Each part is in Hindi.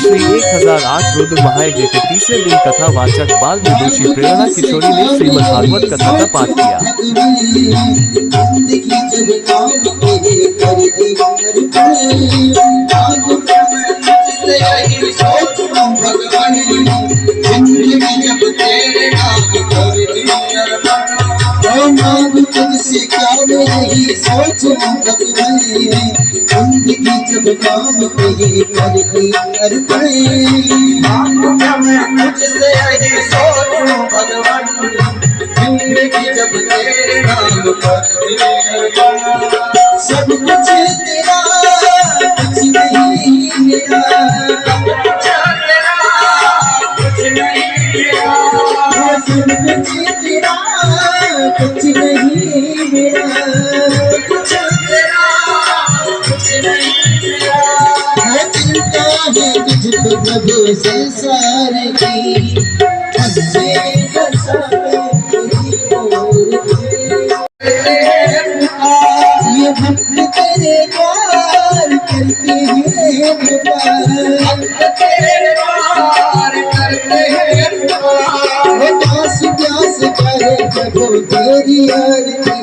श्री 1008 रुद्र महायज्ञ के तीसरे दिन कथावाचक बाल विदुषी प्रेरणा किशोरी ने श्रीमद् भागवत कथा का पाठ किया। तुझसे क्या मेरी सोच जिंदगी जब काम पे कर दी अर्पण तुझसे यही सोचूं भगवान जिंदगी जब तेरे नाम पर दी अर्पण सब कुछ तेरा कुछ नहीं मेरा कुछ नहीं मेरा सब कुछ तेरा कुछ नहीं मेरा कुछ तेरा कुछ नहीं मेरा है चिंता है तुझको प्रभु संसार की हमसे बसा ये भक्त तेरे प्यार करते हैं भक्त तेरे प्यार करते हैं प्यास प्यास करे प्रभु तेरी आरती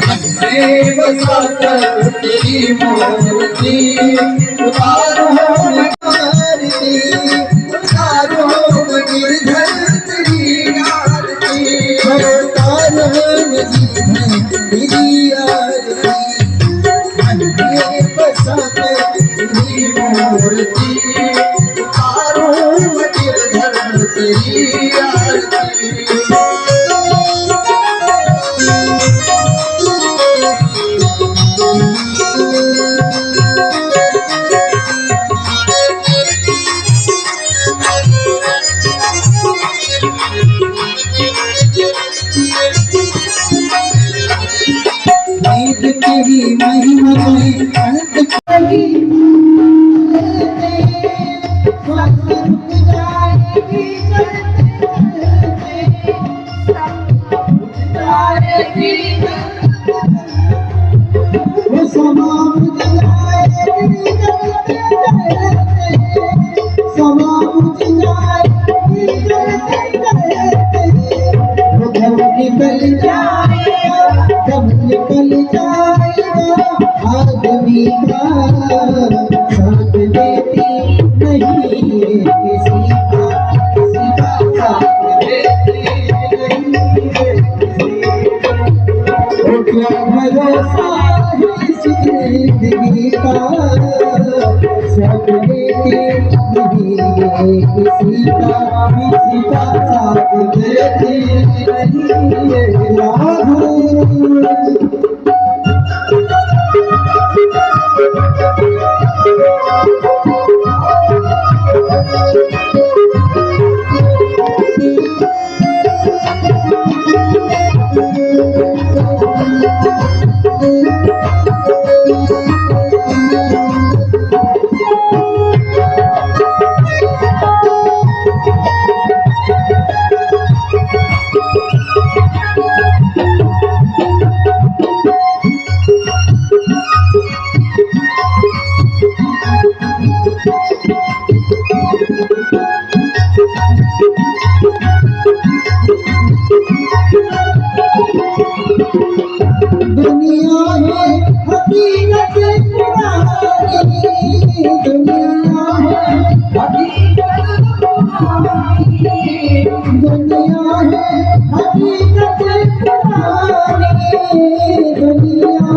हमसे बसा कर तेरी मूर्ति उतारो आरती उतारो गिरधर तेरी आरती उतारो गिरधर तेरी आरती हमसे बसा कर तेरी मूर्ति उतारो गिरधर तेरी आरती तेरी महिमा में अंत कभी निकल जाएगा आदमी का साथ देती नहीं किसी का साथ देती नहीं वो क्या भरोसा है जिंदगी का साथ देती नहीं किसी का साथ देती नहीं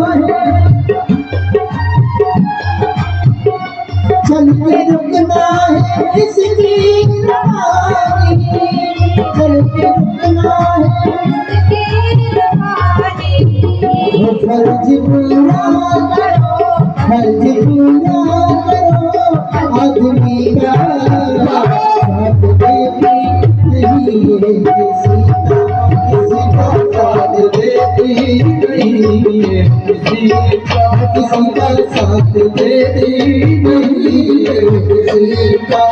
राधे चलते रुकना है इसकी रवानी चलते रुकना है फर्ज पूरा करो आदमी का साथ देती नहीं है किसी का साथ देती नहीं है किसी का साथ देती नहीं है किसी का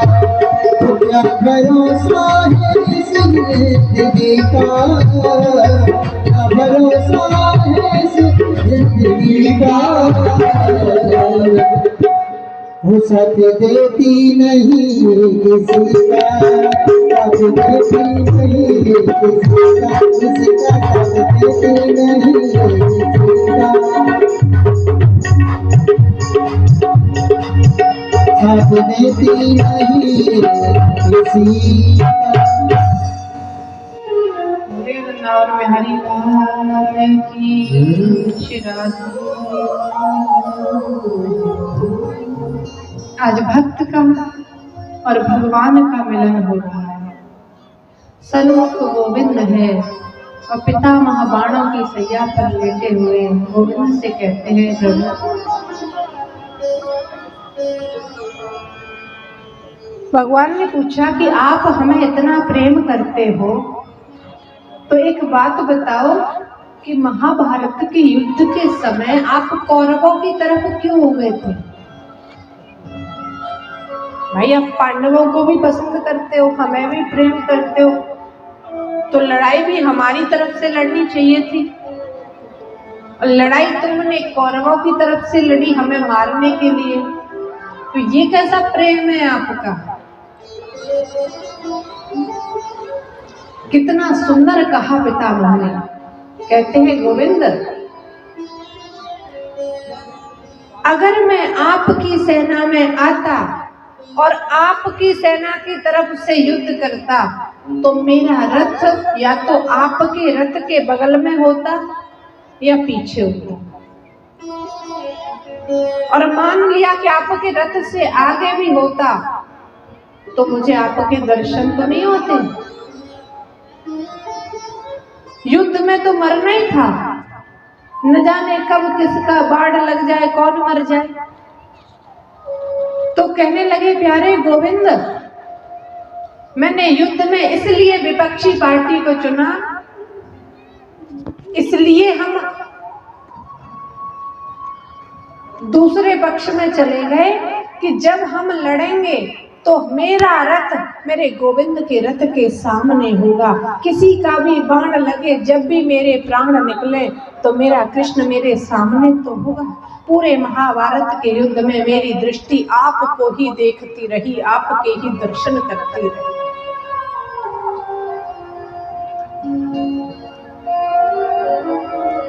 क्या भरोसा है जिंदगी का क्या भरोसा है जिंदगी का साथ देती नहीं किसी का, साथ देती नहीं किसी का साथ देती नहीं किसी का, साथ देती नहीं किसी का। वृंदावन में हरि लाल की शिराधु। आज भक्त का और भगवान का मिलन हो रहा है। सन्मुख गोविंद है और पितामह बाणों की सैया पर लेटे हुए गोविंद से कहते हैं, प्रभु भगवान ने पूछा कि आप हमें इतना प्रेम करते हो तो एक बात बताओ कि महाभारत के युद्ध के समय आप कौरवों की तरफ क्यों हो गए थे? भाई आप पांडवों को भी पसंद करते हो, हमें भी प्रेम करते हो, तो लड़ाई भी हमारी तरफ से लड़नी चाहिए थी। और लड़ाई तुमने कौरवों की तरफ से लड़ी हमें मारने के लिए, तो ये कैसा प्रेम है आपका? कितना सुंदर कहा पितामह ने। कहते हैं, गोविंद अगर मैं आपकी सेना में आता और आपकी सेना की तरफ से युद्ध करता तो मेरा रथ या तो आपके रथ के बगल में होता या पीछे होता, और मान लिया कि आपके रथ से आगे भी होता तो मुझे आपके दर्शन तो नहीं होते। युद्ध में तो मरना ही था, न जाने कब किसका बाढ़ लग जाए, कौन मर जाए। तो कहने लगे, प्यारे गोविंद मैंने युद्ध में इसलिए विपक्षी पार्टी को चुना, इसलिए हम दूसरे पक्ष में चले गए कि जब हम लड़ेंगे तो मेरा रथ मेरे गोविंद के रथ के सामने होगा। किसी का भी बाण लगे, जब भी मेरे प्राण निकले तो मेरा कृष्ण मेरे सामने तो होगा। पूरे महाभारत के युद्ध में मेरी दृष्टि आपको ही देखती रही, आपके ही दर्शन करती रही।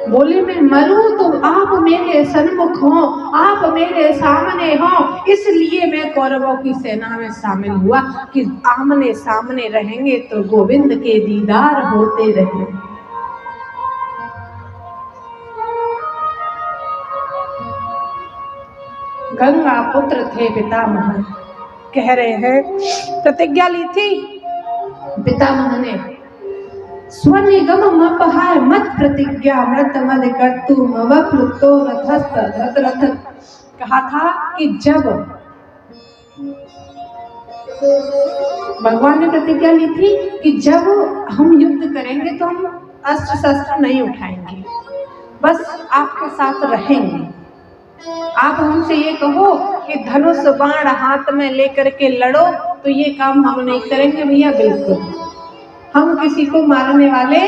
बोले, मैं मरूं तो आप मेरे सन्मुख हो, आप मेरे सामने हो, इसलिए मैं कौरवों की सेना में शामिल हुआ कि आमने सामने रहेंगे तो गोविंद के दीदार होते रहे। गंगा पुत्र थे पितामह, कह रहे हैं प्रतिज्ञा ली थी पितामह ने, स्वनिगम मपहार मत प्रतिज्ञा मृत मद कर्तु मवप्लुतो रथस्थ रथ रथ। कहा था कि जब भगवान ने प्रतिज्ञा ली थी कि जब हम युद्ध करेंगे तो हम अस्त्र शस्त्र नहीं उठाएंगे, बस आपके साथ रहेंगे। आप हमसे ये कहो कि धनुष बाण हाथ में लेकर के लड़ो, तो ये काम हम नहीं करेंगे भैया, बिल्कुल हम किसी को मारने वाले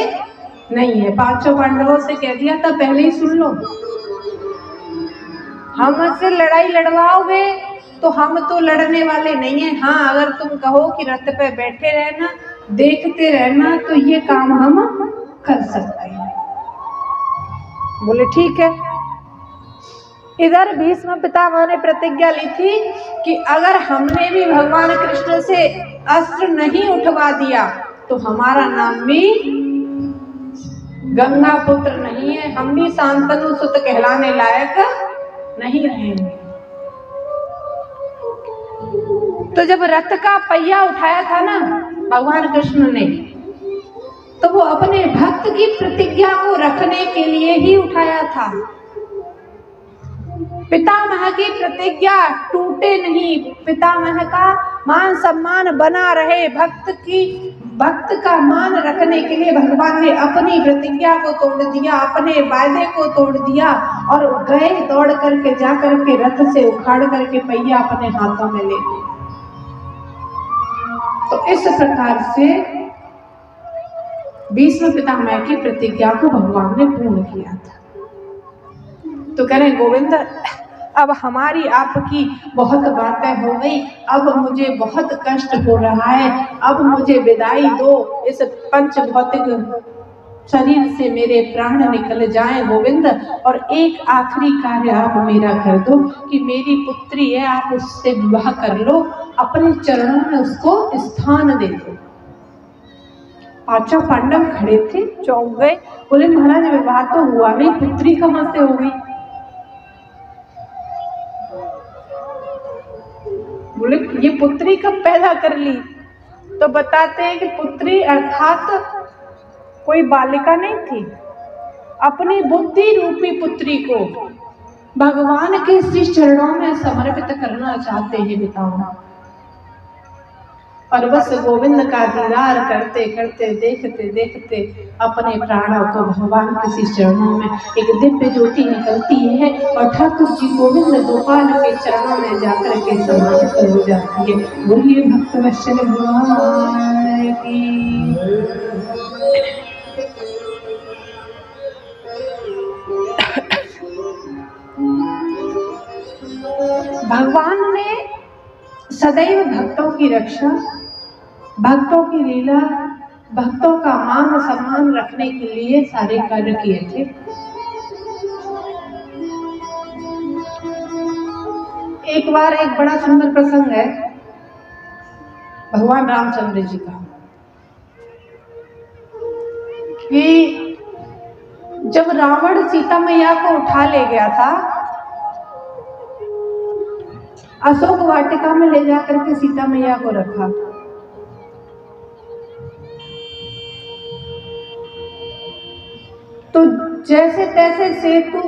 नहीं है। पांचों पांडवों से कह दिया था, पहले ही सुन लो, हमसे लड़ाई लड़वाओगे तो हम तो लड़ने वाले नहीं है। हाँ, अगर तुम कहो कि रथ पे बैठे रहना, देखते रहना, तो ये काम हम कर सकते हैं। बोले ठीक है। इधर भीष्म पितामह ने प्रतिज्ञा ली थी कि अगर हमने भी भगवान कृष्ण से अस्त्र नहीं उठवा दिया तो हमारा नाम भी गंगा पुत्र नहीं है, हम भी शांतनु सुत कहलाने लायक नहीं रहेंगे। तो जब रथ का पहिया उठाया था ना भगवान कृष्ण ने, तो वो अपने भक्त की प्रतिज्ञा को रखने के लिए ही उठाया था। पितामह की प्रतिज्ञा टूटे नहीं, पितामह का मान सम्मान बना रहे, भक्त का मान रखने के लिए भगवान ने अपनी प्रतिज्ञा को तोड़ दिया, अपने वायदे को तोड़ दिया और गए दौड़ करके जा करके रथ से उखाड़ करके पहिया अपने हाथों में ले लिया। तो इस प्रकार से भीष्म पितामह की प्रतिज्ञा को भगवान ने पूर्ण किया था। तो कह रहे गोविंद, अब हमारी आपकी बहुत बातें हो गई, अब मुझे बहुत कष्ट हो रहा है, अब मुझे विदाई दो, इस पंच भौतिक शरीर से मेरे प्राण निकल जाएं गोविंद, और एक आखिरी कार्य आप मेरा कर दो कि मेरी पुत्री है, आप उससे विवाह कर लो, अपने चरणों में उसको स्थान दे दो। पांचों पांडव खड़े थे, चौंक गए, बोले महाराज विवाह तो हुआ नहीं, पुत्री कहां से हो गई? बोले ये पुत्री कब पैदा कर ली? तो बताते हैं कि पुत्री अर्थात कोई बालिका नहीं थी, अपनी बुद्धि रूपी पुत्री को भगवान के श्री चरणों में समर्पित करना चाहते हैं पितामह। और बस गोविंद का दीदार करते करते देखते देखते अपने प्राणों को भगवान के श्री चरणों में एक दिव्य ज्योति निकलती है और ठाकुर जी गोविंद गोपाल के चरणों में जाकर के समाहित हो जाती है। बोलिए भक्त वत्सल भगवान की। भगवान ने सदैव भक्तों की रक्षा, भक्तों की लीला, भक्तों का मान सम्मान रखने के लिए सारे कार्य किए थे। एक बार एक बड़ा सुंदर प्रसंग है भगवान रामचंद्र जी का, कि जब रावण सीता मैया को उठा ले गया था, अशोक वाटिका में ले जाकर के सीता मैया को रखा, तो जैसे तैसे सेतु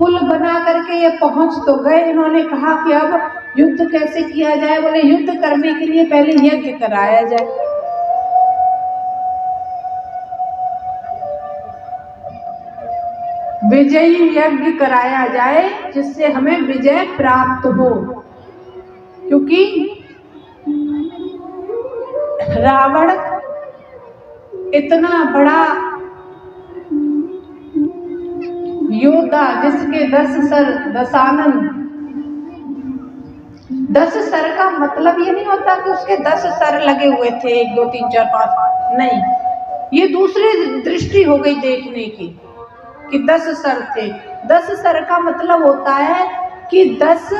पुल बना करके ये पहुंच तो गए। इन्होंने कहा कि अब युद्ध कैसे किया जाए? बोले युद्ध करने के लिए पहले यज्ञ कराया जाए। विजयी यज्ञ कराया जाए जिससे हमें विजय प्राप्त हो, क्योंकि रावण इतना बड़ा योद्धा जिसके 10 सर दशानन, 10 सर का मतलब ये नहीं होता कि उसके 10 सर लगे हुए थे, 1 2 3 4 5, नहीं, ये दूसरी दृष्टि हो गई देखने की कि 10 सर थे। 10 सर का मतलब होता है कि 10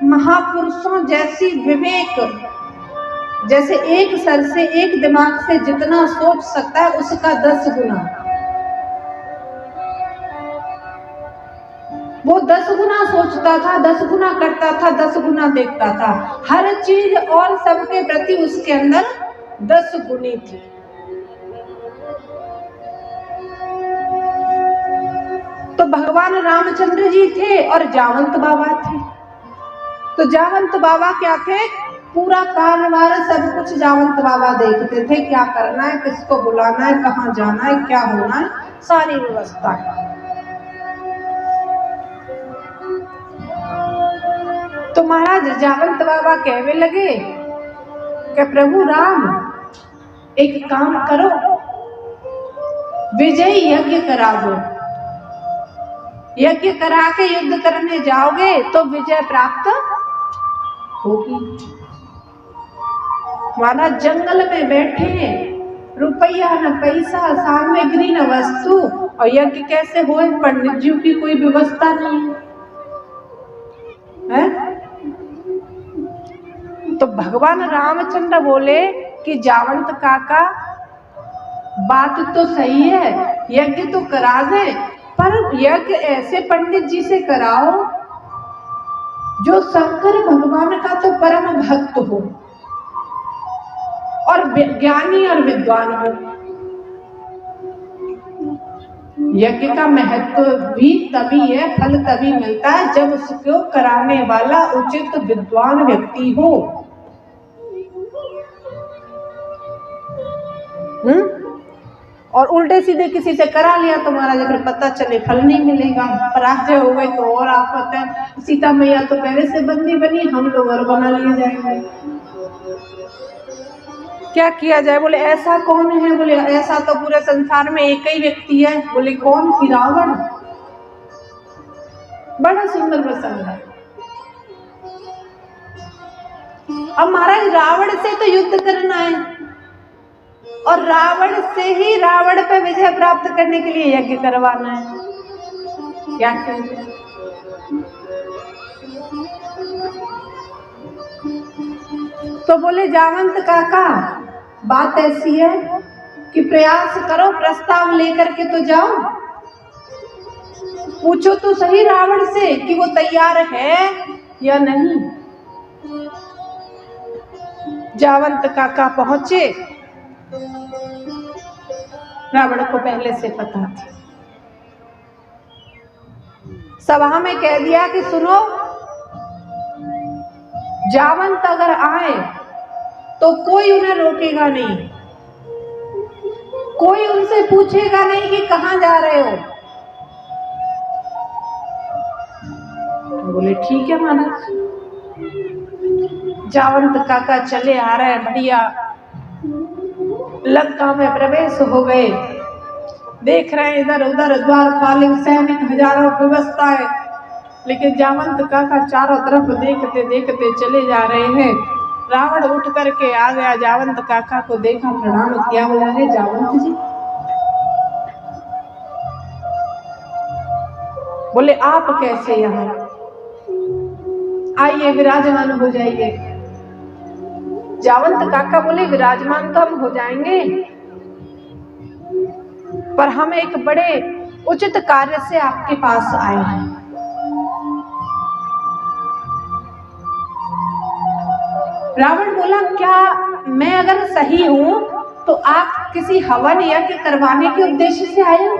महापुरुषों जैसी विवेक, जैसे एक सर से एक दिमाग से जितना सोच सकता है उसका 10 गुना, वो 10 गुना सोचता था, 10 गुना करता था, 10 गुना देखता था, हर चीज और सबके प्रति उसके अंदर 10 गुनी थी। तो भगवान रामचंद्र जी थे और जावंत बाबा थे। तो जावंत बाबा क्या थे? पूरा कारवार सब कुछ जावंत बाबा देखते थे, क्या करना है, किसको बुलाना है, कहाँ जाना है, क्या होना है, सारी व्यवस्था। तो महाराज जावंत बाबा कहने लगे कि प्रभु राम एक काम करो, विजय यज्ञ करा दो। यज्ञ करा के युद्ध करने जाओगे तो विजय प्राप्त होगी। महाराज जंगल में बैठे, रुपया न पैसा, सामग्री न वस्तु, और यज्ञ कैसे हो? पंडित जी की कोई व्यवस्था नहीं है। तो भगवान रामचंद्र बोले कि जावंत काका बात तो सही है, यज्ञ तो करा दे, पर यज्ञ ऐसे पंडित जी से कराओ जो शंकर भगवान का तो परम भक्त हो और ज्ञानी और विद्वान हो। यज्ञ का महत्व भी तभी है, फल तभी मिलता है जब उसको कराने वाला उचित विद्वान व्यक्ति हो। और उल्टे सीधे किसी से करा लिया तो महाराज अगर पता चले फल नहीं मिलेगा, पराजय हो गए तो और आफत है। सीता मैया तो पहले से बंदी बनी, हम लोग और बना लिए जाएंगे। क्या किया जाए? बोले ऐसा कौन है? बोले ऐसा तो पूरे संसार में एक ही व्यक्ति है। बोले कौन? कि रावण। बड़ा सुंदर प्रसंग है। अब महाराज रावण से तो युद्ध करना है और रावण से ही रावण पे विजय प्राप्त करने के लिए यज्ञ करवाना है। क्या कीजिए? तो बोले जावंत काका बात ऐसी है कि प्रयास करो, प्रस्ताव लेकर के तो जाओ, पूछो तो सही रावण से कि वो तैयार है या नहीं। जावंत काका पहुंचे। रावण को पहले से पता था, सभा में कह दिया कि सुनो, जावंत अगर आए तो कोई उन्हें रोकेगा नहीं, कोई उनसे पूछेगा नहीं कि कहां जा रहे हो। बोले ठीक है महाराज। जावंत काका चले आ रहे हैं, बढ़िया लंका में प्रवेश हो गए। देख रहे हैं इधर उधर द्वारपालिक सैनिक हजारों व्यवस्था है, लेकिन जावंत काका चारों तरफ देखते देखते चले जा रहे हैं। रावण उठ करके आ गया, जावंत काका को देखा, प्रणाम किया, बोला है जावंत जी। बोले आप कैसे यहाँ? आइए विराजमान हो जाइए। जावंत काका बोले विराजमान तो हम हो जाएंगे, पर हम एक बड़े उचित कार्य से आपके पास आए हैं। रावण बोला क्या मैं अगर सही हूं तो आप किसी हवन यज्ञ करवाने के उद्देश्य से आए हो?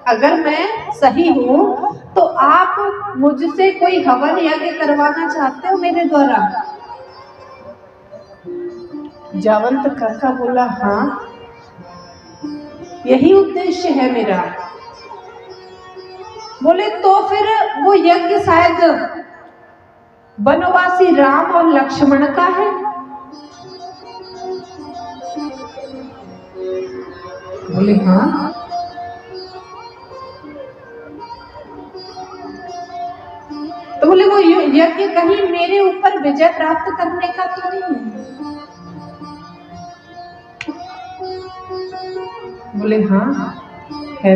अगर मैं सही हूं तो आप मुझसे कोई हवन यज्ञ करवाना चाहते हो मेरे द्वारा? जावंत काका बोला हाँ, यही उद्देश्य है मेरा। बोले तो फिर वो यज्ञ शायद वनवासी राम और लक्ष्मण का है। बोले हाँ। तो बोले वो यज्ञ कहीं मेरे ऊपर विजय प्राप्त करने का तो नहीं है? बोले हाँ है।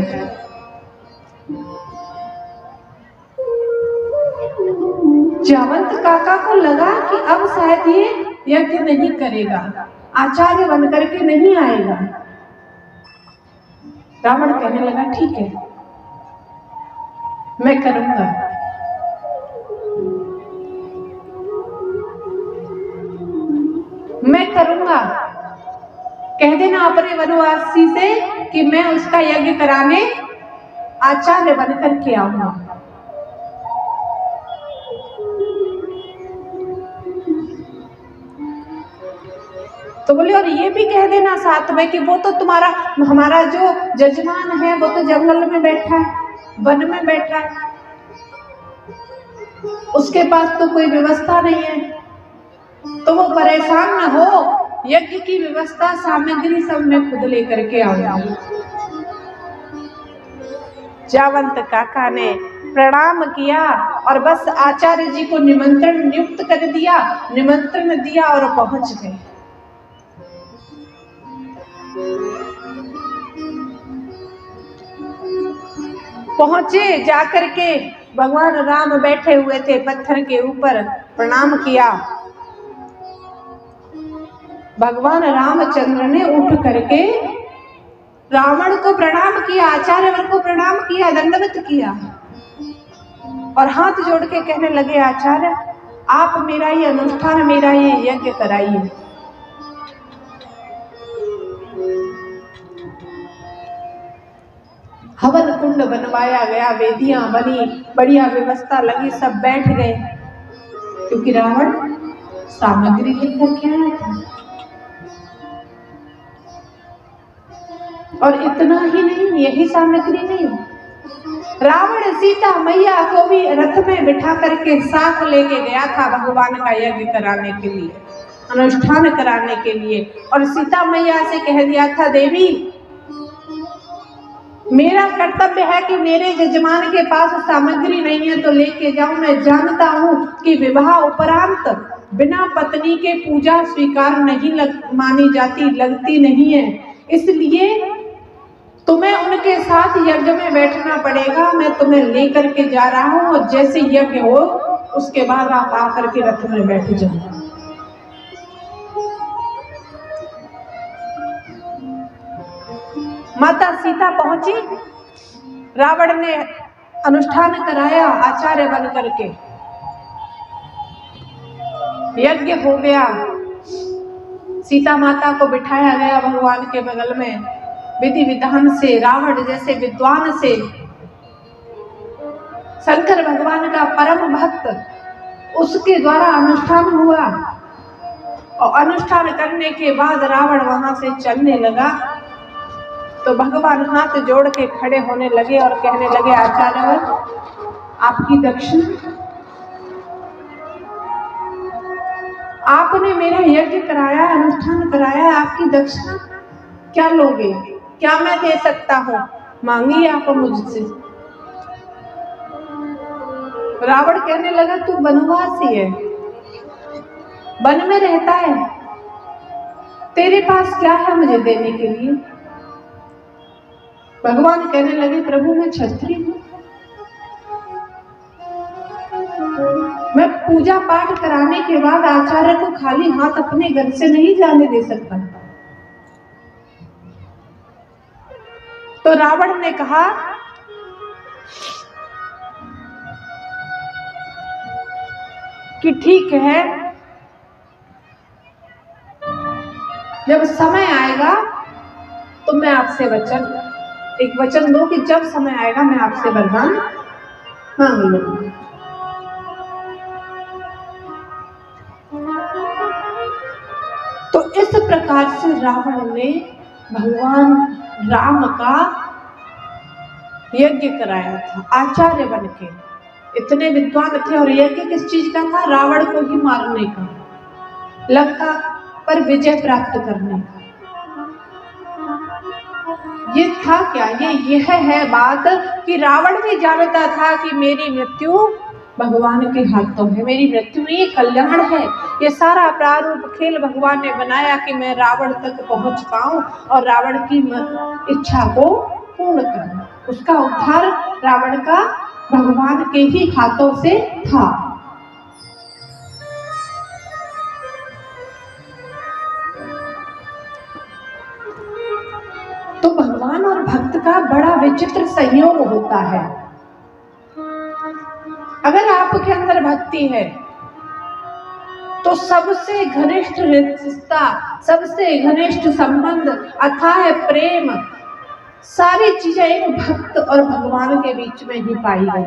जावंत काका को लगा कि अब शायद ये यज्ञ नहीं करेगा, आचार्य बनकर के नहीं आएगा। रावण कहने लगा ठीक है मैं करूंगा। मैं करूंगा, कह देना अपने वनवासी से कि मैं उसका यज्ञ कराने आचार्य बनकर के आऊंगा। तो बोले और ये भी कह देना साथ में कि वो तो तुम्हारा हमारा जो जजमान है वो तो जंगल में बैठा है, वन में बैठा है, उसके पास तो कोई व्यवस्था नहीं है, तो वो परेशान न हो, यज्ञ की व्यवस्था सामग्री सब मैं खुद लेकर के आऊंगा। जावंत काका ने प्रणाम किया और बस आचार्य जी को निमंत्रण नियुक्त कर दिया, निमंत्रण दिया और पहुंच गए। पहुंचे, जाकर के भगवान राम बैठे हुए थे पत्थर के ऊपर, प्रणाम किया। भगवान रामचंद्र ने उठ करके रावण को प्रणाम किया, आचार्य वर को प्रणाम किया, दंडवत किया और हाथ जोड़ के कहने लगे आचार्य आप मेरा ये अनुष्ठान, मेरा ये यज्ञ कराइए। हवन कुंड बनवाया गया, वेदियां बनी, बढ़िया व्यवस्था लगी, सब बैठ गए, क्योंकि रावण सामग्री लेकर के आया था। और इतना ही नहीं, यही सामग्री नहीं, रावण सीता मैया को भी रथ में बिठा करके साथ लेके गया था भगवान का यज्ञ कराने के लिए, अनुष्ठान कराने के लिए। और सीता मैया से कह दिया था देवी मेरा कर्तव्य है कि मेरे यजमान के पास सामग्री नहीं है तो लेके जाऊं। मैं जानता हूं कि विवाह उपरांत बिना पत्नी के पूजा स्वीकार नहीं मानी जाती, लगती नहीं है, इसलिए तुम्हें उनके साथ यज्ञ में बैठना पड़ेगा। मैं तुम्हें लेकर के जा रहा हूं और जैसे यज्ञ हो उसके बाद आप आकर के रथ में बैठ जाओ। माता सीता पहुंची, रावण ने अनुष्ठान कराया आचार्य बन करके, यज्ञ हो गया, सीता माता को बिठाया गया भगवान के बगल में, विधि विधान से रावण जैसे विद्वान से शंकर भगवान का परम भक्त उसके द्वारा अनुष्ठान हुआ। और अनुष्ठान करने के बाद रावण वहां से चलने लगा तो भगवान हाथ जोड़ के खड़े होने लगे और कहने लगे, आचार्यवर आपकी दक्षिणा, आपने मेरा यज्ञ कराया, अनुष्ठान कराया, आपकी दक्षिणा क्या लोगे? क्या मैं दे सकता हूं? मांगिए आप मुझसे। रावण कहने लगा, तू वनवासी है, वन में रहता है, तेरे पास क्या है मुझे देने के लिए? भगवान कहने लगे, प्रभु मैं क्षत्रिय हूं, मैं पूजा पाठ कराने के बाद आचार्य को खाली हाथ अपने घर से नहीं जाने दे सकता। तो रावण ने कहा, कि ठीक है, जब समय आएगा तो मैं आपसे एक वचन दो कि जब समय आएगा मैं आपसे वरदान मांग लूंगा। तो इस प्रकार से रावण ने भगवान राम का यज्ञ कराया था आचार्य बन के। इतने विद्वान थे और यज्ञ किस चीज का था? रावण को ही मारने का, लंका पर विजय प्राप्त करने का। ये था क्या? यह है बात कि रावण भी जानता था कि मेरी मृत्यु भगवान के हाथों है, मेरी मृत्यु नहीं, ये कल्याण है। ये सारा प्रारूप खेल भगवान ने बनाया कि मैं रावण तक पहुंच पाऊं और रावण की इच्छा को पूर्ण करूं। उसका उद्धार रावण का भगवान के ही हाथों से था। तो भगवान और भक्त का बड़ा विचित्र संयोग होता है। अगर आपके अंदर भक्ति है तो सबसे घनिष्ठ रिश्ता, सबसे घनिष्ठ संबंध, अथाह प्रेम, सारी चीजें एक भक्त और भगवान के बीच में ही पाई गई।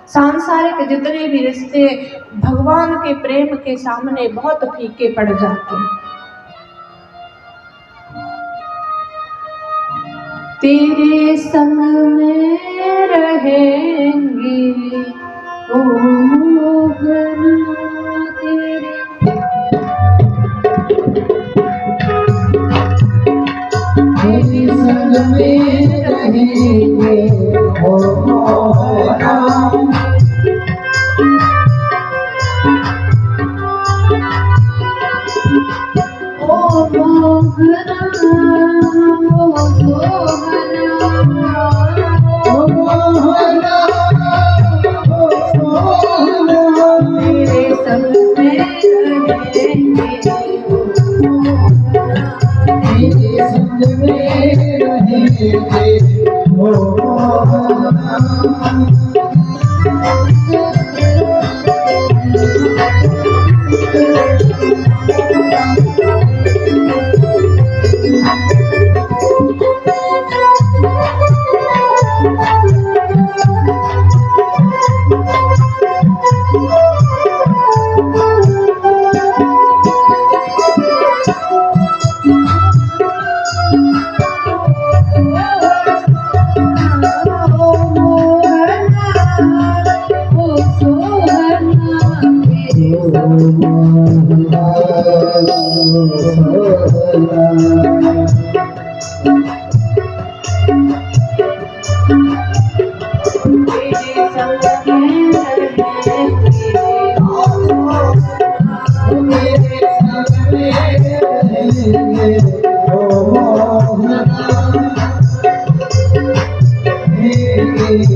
सांसारिक जितने भी रिश्ते भगवान के प्रेम के सामने बहुत फीके पड़ जाते हैं। तेरे संग में रहेंगे ओ मोहना, तेरे संग में रहेंगे ओ मोहना, ओ मोहना, ओ सोहना, ओ मोहना, ओ सोहना, तेरे संग में रहेंगे ओ मोहना, तेरे संग में रहेंगे ओ मोहना।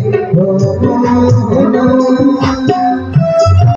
हो मोहना